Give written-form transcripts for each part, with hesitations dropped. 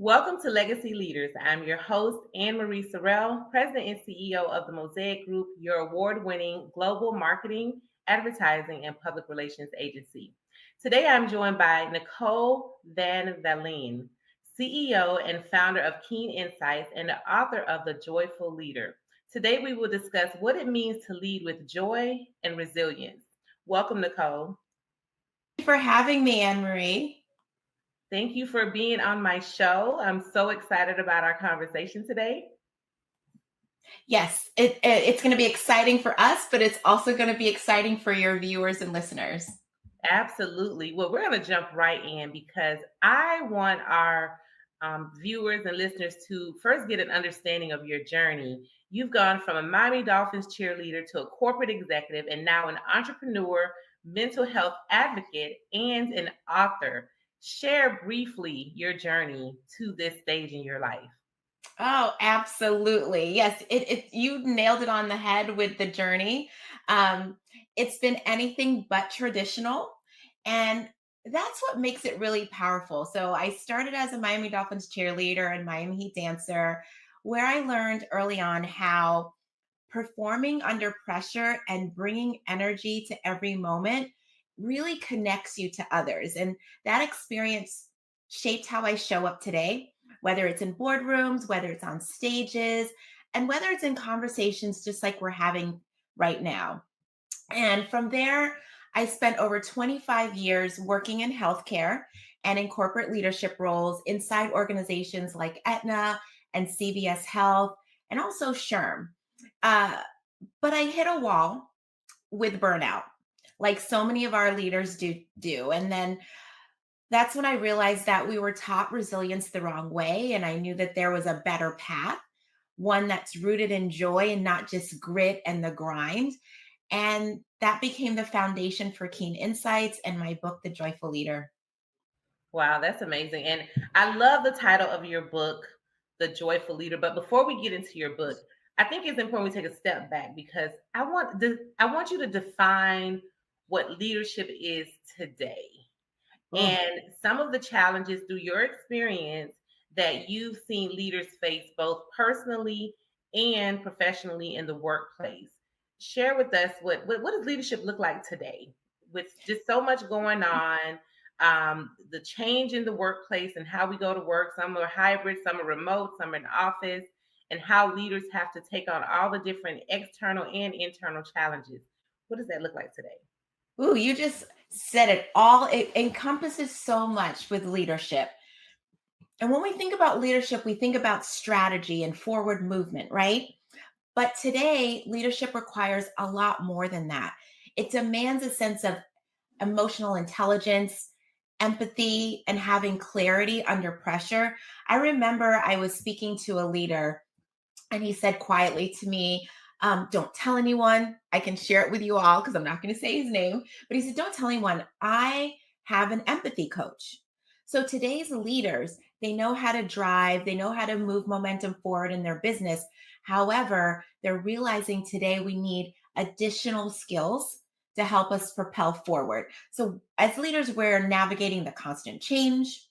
Welcome to Legacy Leaders. I'm your host, Ann Marie Sorrell, President and CEO of the Mosaic Group, your award winning global marketing, advertising, and public relations agency. Today, I'm joined by Nicole Valen, CEO and founder of Keane Insights and the author of The Joyful Leader. Today, we will discuss what it means to lead with joy and resilience. Welcome, Nicole. For having me, Ann Marie. Thank you for being on my show. I'm so excited about our conversation today. Yes, it's going to be exciting for us, but it's also going to be exciting for your viewers and listeners. Absolutely. Well, we're going to jump right in because I want our viewers and listeners to first get an understanding of your journey. You've gone from a Miami Dolphins cheerleader to a corporate executive and now an entrepreneur, mental health advocate, and an author. Share briefly your journey to this stage in your life. Oh, absolutely. Yes, you nailed it on the head with the journey. Um, it's been anything but traditional, and that's what makes it really powerful. So I started as a Miami Dolphins cheerleader and Miami Heat dancer, where I learned early on how performing under pressure and bringing energy to every moment really connects you to others. And that experience shaped how I show up today, whether it's in boardrooms, whether it's on stages, and whether it's in conversations just like we're having right now. And from there, I spent over 25 years working in healthcare and in corporate leadership roles inside organizations like Aetna and CVS Health and also SHRM. Uh, but I hit a wall with burnout, like so many of our leaders do. And then that's when I realized that we were taught resilience the wrong way. And I knew that there was a better path, one that's rooted in joy and not just grit and the grind. And that became the foundation for Keen Insights and my book, The Joyful Leader. Wow, that's amazing. And I love the title of your book, The Joyful Leader. But before we get into your book, I think it's important we take a step back because I want you to define what leadership is today Oh, and some of the challenges through your experience that you've seen leaders face both personally and professionally in the workplace. Share with us what does leadership look like today with just so much going on, the change in the workplace and how we go to work. Some are hybrid, some are remote, some are in office, and how leaders have to take on all the different external and internal challenges. What does that look like today? ooh, you just said it all. It encompasses so much with leadership. And when we think about leadership, we think about strategy and forward movement, right? But today, leadership requires a lot more than that. It demands a sense of emotional intelligence, empathy, and having clarity under pressure. I remember I was speaking to a leader, and he said quietly to me, don't tell anyone. I can share it with you all because I'm not going to say his name. But he said, don't tell anyone. I have an empathy coach. So today's leaders, they know how to drive, they know how to move momentum forward in their business. However, they're realizing today we need additional skills to help us propel forward. So as leaders, we're navigating the constant change,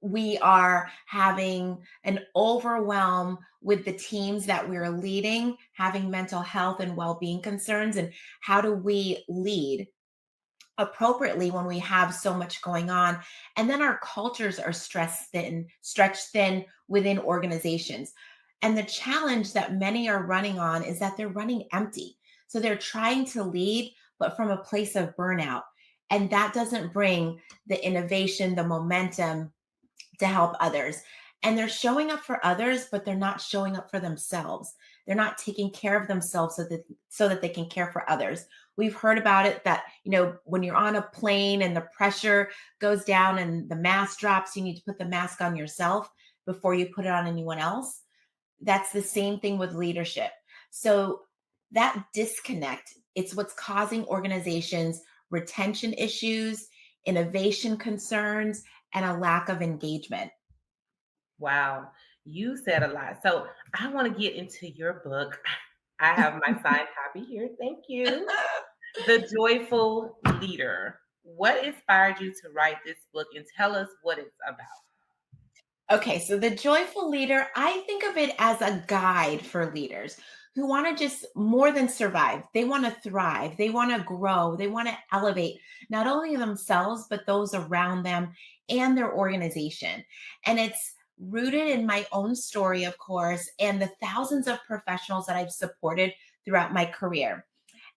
we are having an overwhelm with the teams that we're leading, having mental health and well-being concerns. And how do we lead appropriately when we have so much going on? And then our cultures are stretched thin within organizations. And the challenge that many are running on is that they're running empty. So they're trying to lead, but from a place of burnout. And that doesn't bring the innovation, the momentum to help others. And they're showing up for others, but they're not showing up for themselves. They're not taking care of themselves so that they can care for others. We've heard about it that, when you're on a plane and the pressure goes down and the mask drops, you need to put the mask on yourself before you put it on anyone else. That's the same thing with leadership. So that disconnect, it's what's causing organizations retention issues, innovation concerns, and a lack of engagement. Wow, you said a lot. So I want to get into your book. I have my signed copy here. Thank you. The Joyful Leader. What inspired you to write this book and tell us what it's about? Okay, so the joyful leader, I think of it as a guide for leaders who want to just more than survive. They want to thrive, they want to grow, they want to elevate not only themselves, but those around them and their organization. And it's rooted in my own story, of course, and the thousands of professionals that I've supported throughout my career.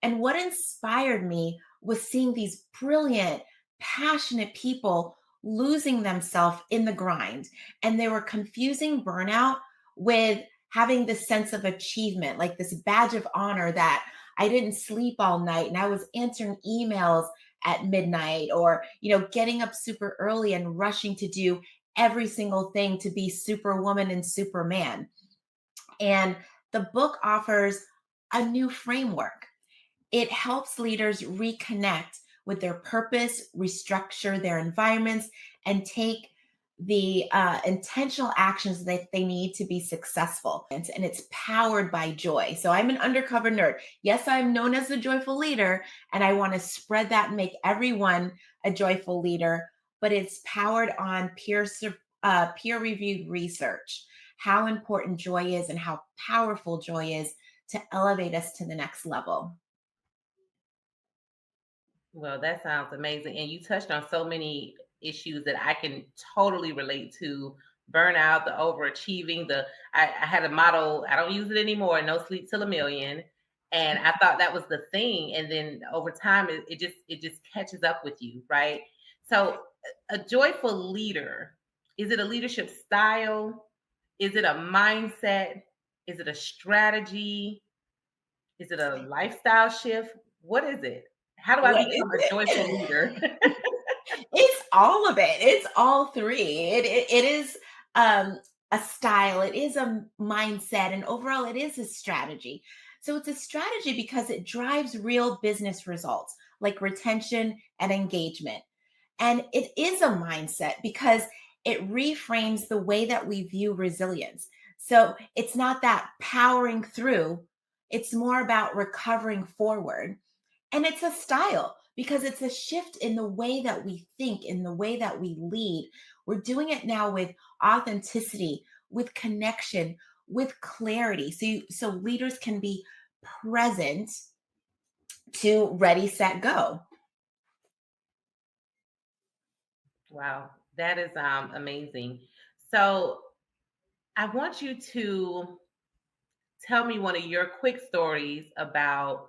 And what inspired me was seeing these brilliant, passionate people losing themselves in the grind. And they were confusing burnout with having this sense of achievement, like this badge of honor that I didn't sleep all night and I was answering emails at midnight, or getting up super early and rushing to do every single thing to be superwoman and superman. And the book offers a new framework. It helps leaders reconnect with their purpose, restructure their environments, and take the intentional actions that they need to be successful. And it's powered by joy. So I'm an undercover nerd. Yes, I'm known as the joyful leader, and I want to spread that and make everyone a joyful leader. But it's powered on peer-reviewed research, how important joy is and how powerful joy is to elevate us to the next level. Well, that sounds amazing. And you touched on so many issues that I can totally relate to: burnout, the overachieving, I had a motto, I don't use it anymore, no sleep till a million. And I thought that was the thing. And then over time it just catches up with you, right? So a joyful leader, is it a leadership style? Is it a mindset? Is it a strategy? Is it a lifestyle shift? What is it? How do I What is become a joyful it? leader? It's all of it. It's all three. It is um, a style. It is a mindset, and overall, it is a strategy. So it's a strategy because it drives real business results like retention and engagement. And it is a mindset because it reframes the way that we view resilience. So it's not that powering through, it's more about recovering forward. And it's a style because it's a shift in the way that we think, in the way that we lead. We're doing it now with authenticity, with connection, with clarity. So leaders can be present to ready, set, go. Wow, that is amazing. So I want you to tell me one of your quick stories about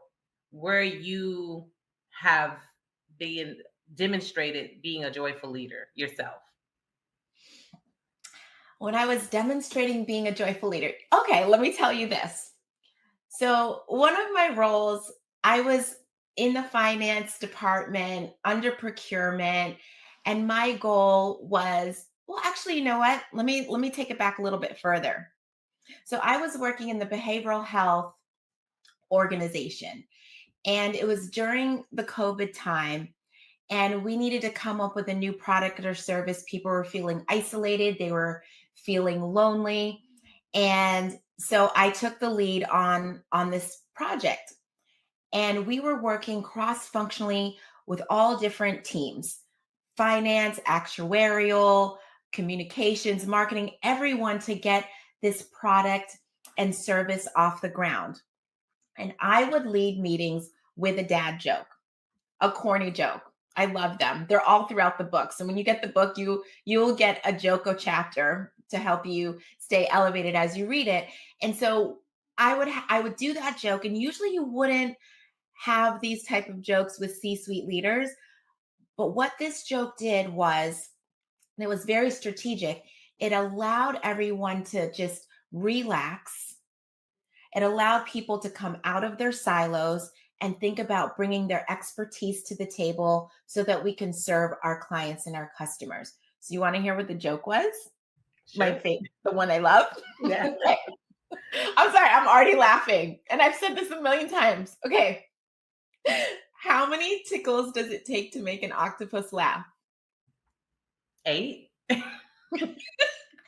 where you have been demonstrated being a joyful leader yourself. When I was demonstrating being a joyful leader, okay, let me tell you this. So, one of my roles, I was in the finance department under procurement, and my goal was, well, actually, you know what? Let me take it back a little bit further. So, I was working in the behavioral health organization, and it was during the COVID time, and we needed to come up with a new product or service. People were feeling isolated, they were feeling lonely, and so I took the lead on this project. And we were working cross functionally with all different teams: finance, actuarial, communications, marketing, everyone, to get this product and service off the ground. And I would lead meetings with a dad joke, a corny joke. I love them. They're all throughout the book. So when you get the book, you'll get a Joko chapter to help you stay elevated as you read it. And so I would do that joke, and usually you wouldn't have these type of jokes with C-suite leaders, but what this joke did was, and it was very strategic, it allowed everyone to just relax. It allowed people to come out of their silos and think about bringing their expertise to the table so that we can serve our clients and our customers. So you want to hear what the joke was? My Sure. favorite, the one I love. Yeah. Okay. I'm sorry, I'm already laughing. And I've said this a million times. Okay. How many tickles does it take to make an octopus laugh? 8?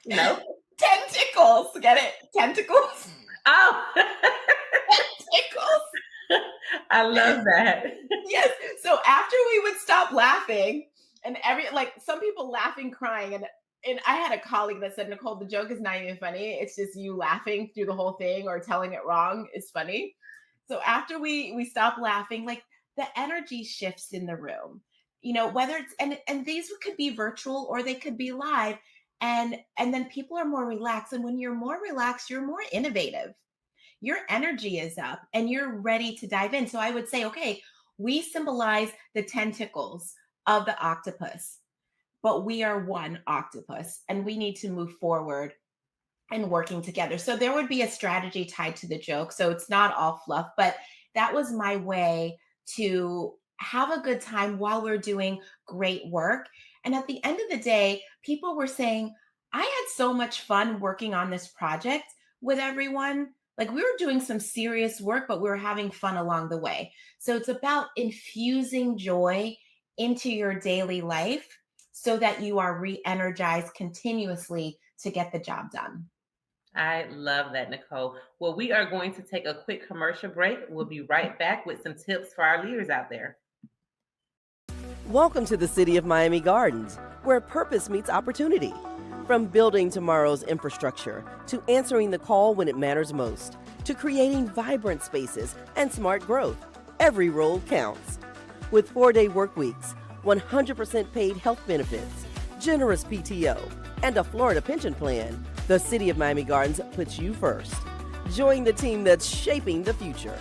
No. 10 tickles. Get it? Tentacles? Oh, Tickles. I love that. Yes. So after we would stop laughing, and every, like, some people laughing, crying, and And I had a colleague that said, Nicole, the joke is not even funny. It's just you laughing through the whole thing or telling it wrong is funny. So after we stop laughing, like the energy shifts in the room. Whether it's and these could be virtual or they could be live. And then people are more relaxed. And when you're more relaxed, you're more innovative. Your energy is up and you're ready to dive in. So I would say, okay, we symbolize the tentacles of the octopus, but we are one octopus and we need to move forward and working together. So there would be a strategy tied to the joke. So it's not all fluff, but that was my way to have a good time while we're doing great work. And at the end of the day, people were saying, I had so much fun working on this project with everyone. Like we were doing some serious work, but we were having fun along the way. So it's about infusing joy into your daily life so that you are re-energized continuously to get the job done. I love that, Nicole. Well, we are going to take a quick commercial break. We'll be right back with some tips for our leaders out there. Welcome to the City of Miami Gardens, where purpose meets opportunity. From building tomorrow's infrastructure, to answering the call when it matters most, to creating vibrant spaces and smart growth, every role counts. With 4-day work weeks, 100% paid health benefits, generous PTO, and a Florida pension plan, the City of Miami Gardens puts you first. Join the team that's shaping the future.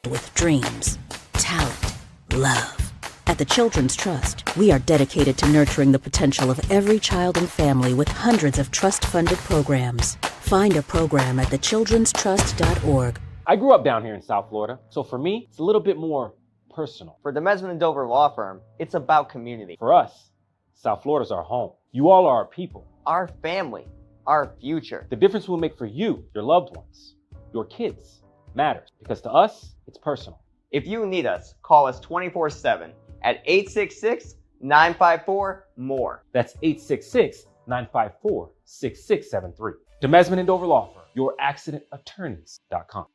With dreams, talent, love. At the Children's Trust, we are dedicated to nurturing the potential of every child and family with hundreds of trust-funded programs. Find a program at thechildrenstrust.org. I grew up down here in South Florida, so for me, it's a little bit more personal. For the Mesman & Dover Law Firm, it's about community. For us, South Florida's our home. You all are our people. Our family, our future. The difference we'll make for you, your loved ones, your kids, matters. Because to us, it's personal. If you need us, call us 24/7 at 866-954-MORE. That's 866-954-6673. Demesman & Dover Law Firm, youraccidentattorneys.com.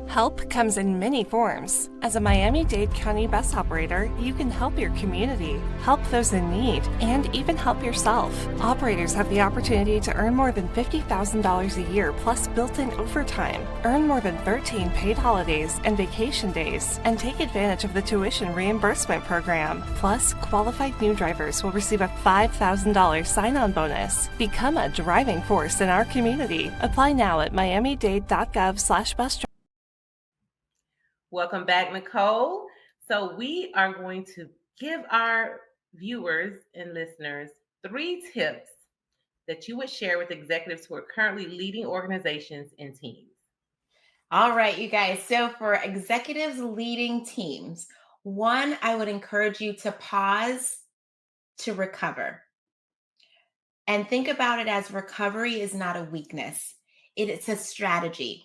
Help comes in many forms. As a Miami-Dade County bus operator, you can help your community, help those in need, and even help yourself. Operators have the opportunity to earn more than $50,000 a year plus built-in overtime, earn more than 13 paid holidays and vacation days, and take advantage of the tuition reimbursement program. Plus, qualified new drivers will receive a $5,000 sign-on bonus. Become a driving force in our community. Apply now at miamidade.gov/bus. Welcome back, Nicole. So we are going to give our viewers and listeners 3 tips that you would share with executives who are currently leading organizations and teams. All right, you guys. So for executives leading teams, 1, I would encourage you to pause to recover. And think about it as recovery is not a weakness. It's a strategy.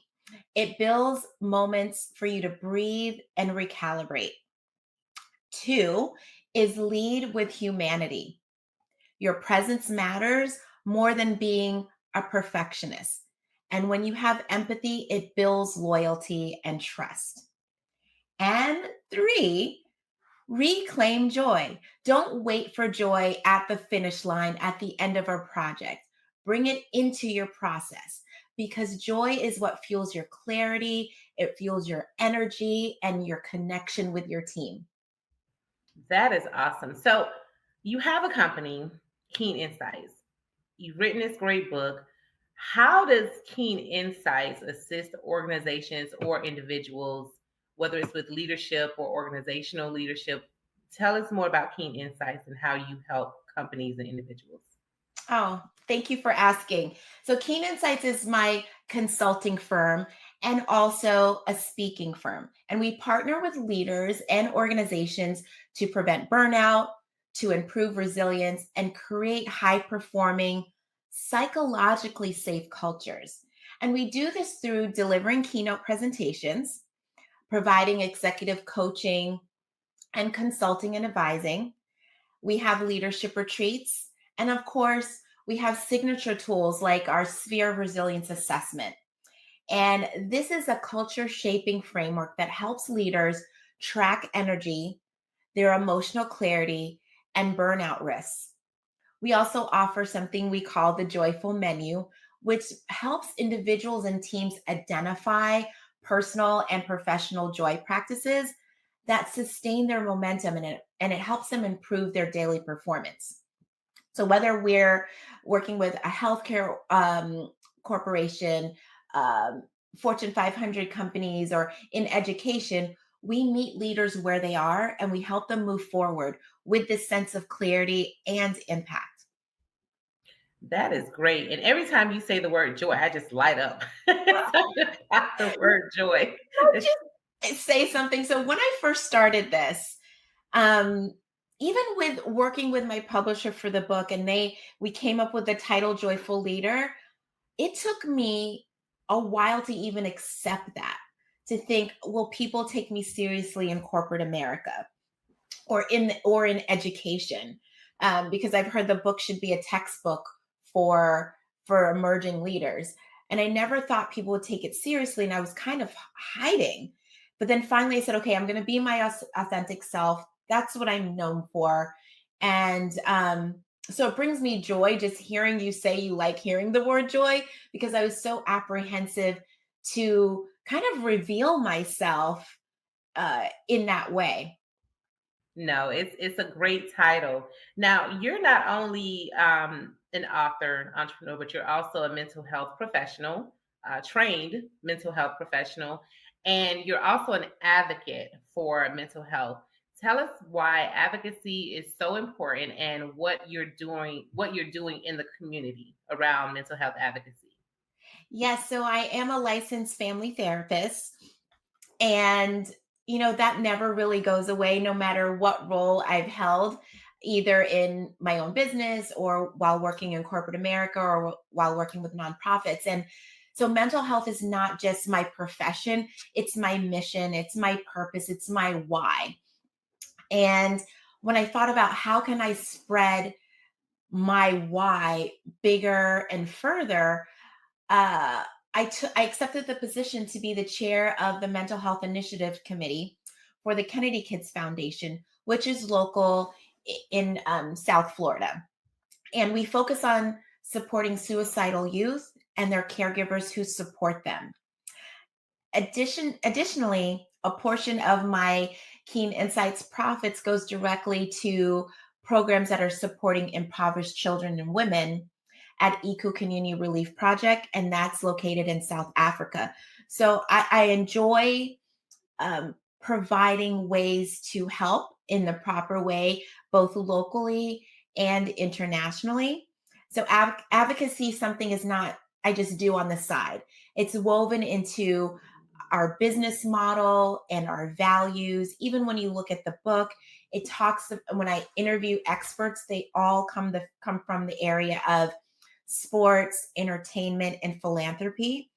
It builds moments for you to breathe and recalibrate. 2 is lead with humanity. Your presence matters more than being a perfectionist. And when you have empathy, it builds loyalty and trust. And 3, reclaim joy. Don't wait for joy at the finish line at the end of a project. Bring it into your process. Because joy is what fuels your clarity, it fuels your energy and your connection with your team. That is awesome. So you have a company, Keane Insights. You've written this great book. How does Keane Insights assist organizations or individuals, whether it's with leadership or organizational leadership? Tell us more about Keane Insights and how you help companies and individuals. Oh, thank you for asking. So Keane Insights is my consulting firm and also a speaking firm. And we partner with leaders and organizations to prevent burnout, to improve resilience, and create high-performing, psychologically safe cultures. And we do this through delivering keynote presentations, providing executive coaching and consulting and advising. We have leadership retreats. And of course, we have signature tools like our Sphere of Resilience Assessment. And this is a culture shaping framework that helps leaders track energy, their emotional clarity, and burnout risks. We also offer something we call the Joyful Menu, which helps individuals and teams identify personal and professional joy practices that sustain their momentum, and it helps them improve their daily performance. So whether we're working with a healthcare corporation, um, Fortune 500 companies, or in education, we meet leaders where they are and we help them move forward with this sense of clarity and impact. That is great. And every time you say the word joy, I just light up. Something about the word joy. Say something. So when I first started this, um, even with working with my publisher for the book, and we came up with the title Joyful Leader, it took me a while to even accept that, to think, will people take me seriously in corporate America or in education? Because I've heard the book should be a textbook for emerging leaders, and I never thought people would take it seriously, and I was kind of hiding. But then finally, I said, okay, I'm going to be my authentic self. That's what I'm known for, and so it brings me joy just hearing you say you like hearing the word joy, because I was so apprehensive to kind of reveal myself in that way. No, it's a great title. Now, you're not only an author, entrepreneur, but you're also a mental health professional, trained mental health professional, and you're also an advocate for mental health. Tell us why advocacy is so important and what you're doing in the community around mental health advocacy. Yes, so I am a licensed family therapist. And, that never really goes away, no matter what role I've held, either in my own business or while working in corporate America or while working with nonprofits. And so mental health is not just my profession, it's my mission, it's my purpose, it's my why. And when I thought about how can I spread my why bigger and further, uh, I accepted the position to be the chair of the Mental Health Initiative Committee for the Kennedy Kids Foundation, which is local in South Florida. And we focus on supporting suicidal youth and their caregivers who support them. Additionally, a portion of my Keane Insights profits goes directly to programs that are supporting impoverished children and women at Eco Community Relief Project, and that's located in South Africa. So I enjoy providing ways to help in the proper way, both locally and internationally. So advocacy something is not I just do on the side. It's woven into our business model and our values. Even when you look at the book, it talks when I interview experts, they all come from the area of sports, entertainment, and philanthropy.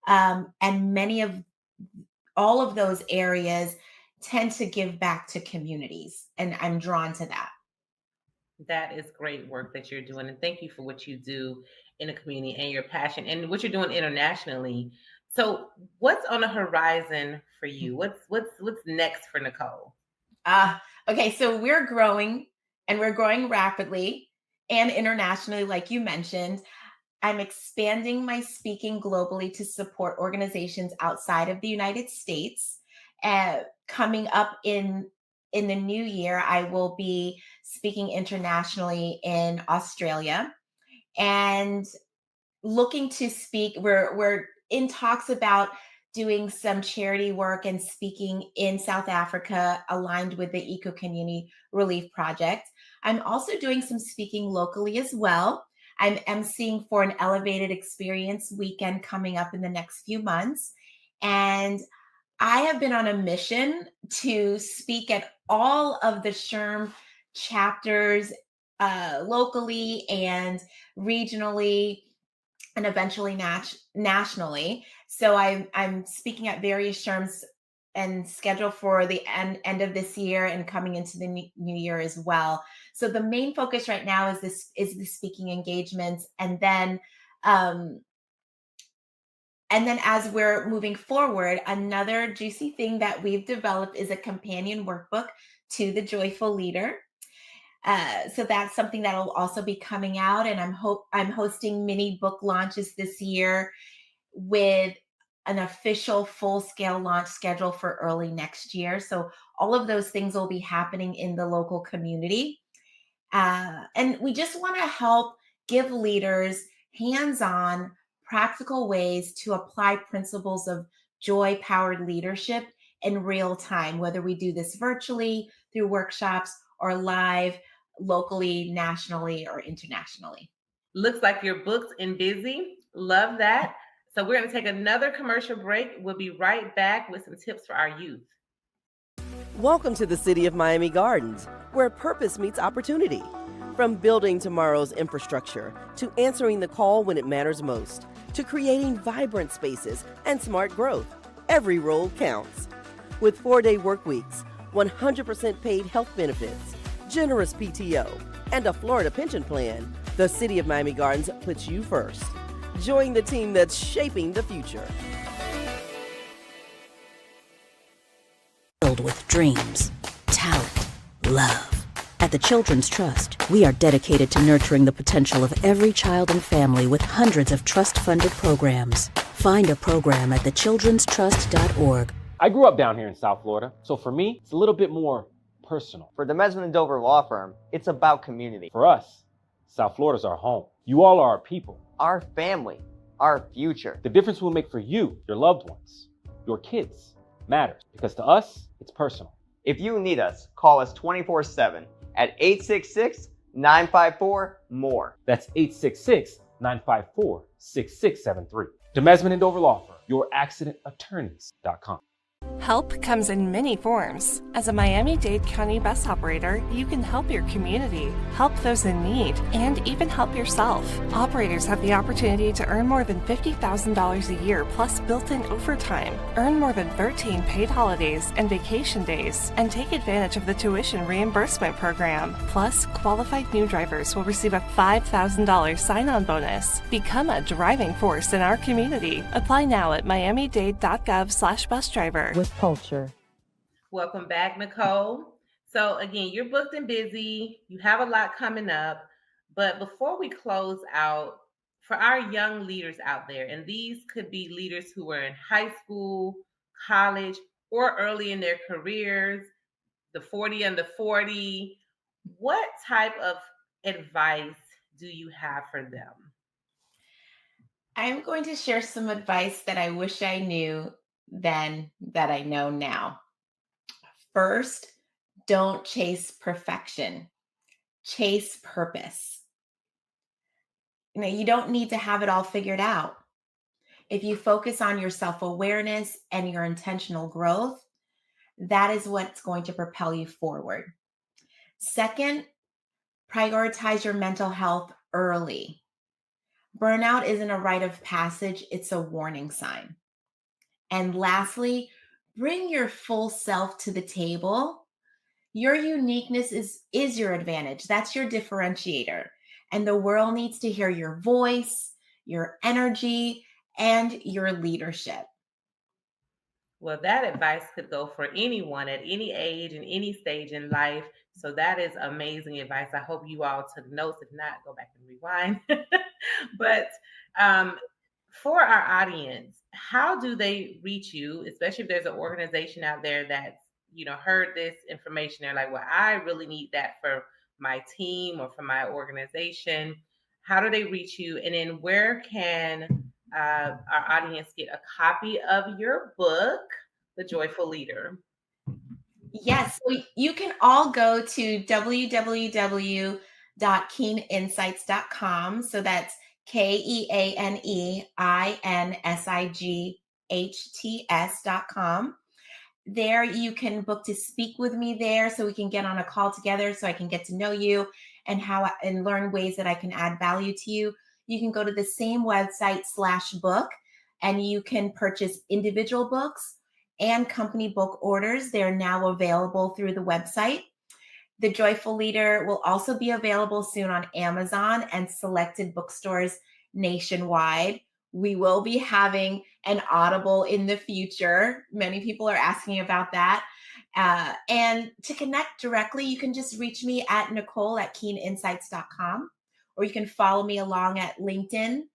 And many of all of those areas tend to give back to communities. And I'm drawn to that. That is great work that you're doing, and thank you for what you do in the community and your passion and what you're doing internationally. So, what's on the horizon for you? What's next for Nicole? Okay, so we're growing and we're growing rapidly and internationally, like you mentioned. I'm expanding my speaking globally to support organizations outside of the United States. Coming up in the new year, I will be speaking internationally in Australia and looking to speak. We're in talks about doing some charity work and speaking in South Africa, aligned with the Eco Community Relief Project. I'm also doing some speaking locally as well. I'm emceeing for an Elevated Experience weekend coming up in the next few months. And I have been on a mission to speak at all of the SHRM chapters locally and regionally and eventually nationally. So I'm speaking at various SHRMs and scheduled for the end of this year and coming into the new year as well. So the main focus right now is the speaking engagements, um, and then as we're moving forward, another juicy thing that we've developed is a companion workbook to the Joyful Leader. So that's something that'll also be coming out, and I'm hosting mini book launches this year with an official full-scale launch schedule for early next year. So all of those things will be happening in the local community. And we just want to help give leaders hands-on, practical ways to apply principles of joy-powered leadership in real time, whether we do this virtually through workshops or live locally, nationally, or internationally. Looks like you're booked and busy. Love that. So we're going to take another commercial break. We'll be right back with some tips for our youth. Welcome to the City of Miami Gardens, where purpose meets opportunity. From building tomorrow's infrastructure to answering the call when it matters most, to creating vibrant spaces and smart growth, every role counts. With 4-day work weeks, 100% paid health benefits, generous PTO, and a Florida pension plan, the City of Miami Gardens puts you first. Join the team that's shaping the future. Filled with dreams, talent, love. At the Children's Trust, we are dedicated to nurturing the potential of every child and family with hundreds of trust-funded programs. Find a program at thechildrenstrust.org. I grew up down here in South Florida, so for me, it's a little bit more personal. For the Mesman and Dover Law Firm, it's about community. For us, South Florida's our home. You all are our people. Our family, our future. The difference we'll make for you, your loved ones, your kids, matters. Because to us, it's personal. If you need us, call us 24/7 at 866-954-MORE. That's 866-954-6673. Demesman and Dover Law Firm, youraccidentattorneys.com. Help comes in many forms. As a Miami-Dade County bus operator, you can help your community, help those in need, and even help yourself. Operators have the opportunity to earn more than $50,000 a year plus built-in overtime, earn more than 13 paid holidays and vacation days, and take advantage of the tuition reimbursement program. Plus, qualified new drivers will receive a $5,000 sign-on bonus. Become a driving force in our community. Apply now at miamidade.gov/busdriver. With culture. Welcome back, Nicole. So again, you're booked and busy. You have a lot coming up. But before we close out, for our young leaders out there, and these could be leaders who are in high school, college, or early in their careers, the 40 under 40, what type of advice do you have for them? I'm going to share some advice that I wish I knew then that I know now. First, don't chase perfection. Chase purpose. You don't need to have it all figured out. If you focus on your self-awareness and your intentional growth, that is what's going to propel you forward. Second, prioritize your mental health early. Burnout isn't a rite of passage, it's a warning sign. And lastly, bring your full self to the table. Your uniqueness is your advantage. That's your differentiator. And the world needs to hear your voice, your energy, and your leadership. Well, that advice could go for anyone at any age and any stage in life. So that is amazing advice. I hope you all took notes. If not, go back and rewind. But for our audience, how do they reach you, especially if there's an organization out there that's, heard this information? They're like, well, I really need that for my team or for my organization. How do they reach you? And then where can our audience get a copy of your book, The Joyful Leader? Yes, so you can all go to www.keaneinsights.com. So that's KEANEINSIGHTS.com. There you can book to speak with me there, so we can get on a call together, so I can get to know you and learn ways that I can add value to you. You can go to the same website /book, and you can purchase individual books and company book orders. They're now available through the website. The Joyful Leader will also be available soon on Amazon and selected bookstores nationwide. We will be having an Audible in the future. Many people are asking about that. And to connect directly, you can just reach me at Nicole@KeaneInsights.com, or you can follow me along at LinkedIn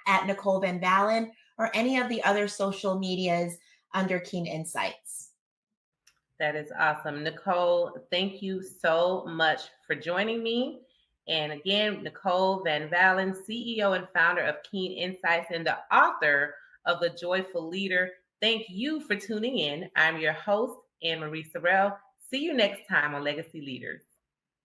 at Nicole Van Valen, or any of the other social medias under Keane Insights. That is awesome. Nicole, thank you so much for joining me. And again, Nicole Van Valen, CEO and founder of Keane Insights and the author of The Joyful Leader. Thank you for tuning in. I'm your host, Ann Marie Sorrell. See you next time on Legacy Leaders.